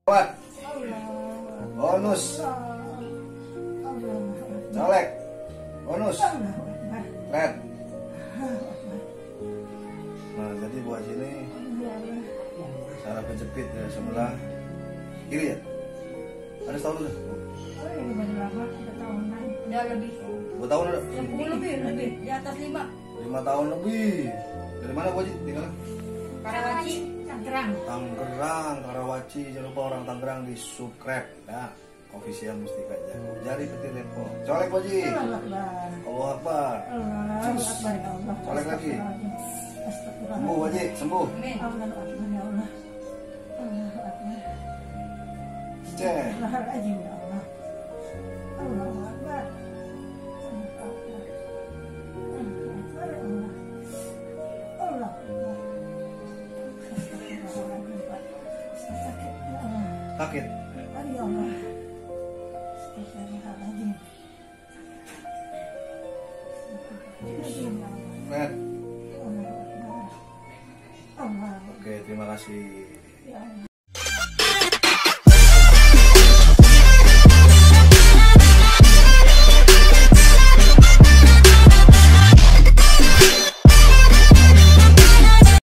Kuat. Bonus. Colek. Bonus. Red. Nah, jadi buat sini cara penjepit ya sebelah kiri ya. Ada setahun udah? Udah lebih. 2 tahun udah? 10 lebih, di atas 5. 5 tahun lebih. Dari mana Bu Haji tinggal? Karawaci, Tangerang. Tangerang, Karawaci. Jangan lupa orang Tangerang di subscribe ya. Official Mustika Jago. Jari petir lepo. Colek Bu Haji. Allah Akbar. Colek lagi. Sembuh Bu Haji, sembuh. Amin. Cek. Sakit. Red. Oke, terima kasih.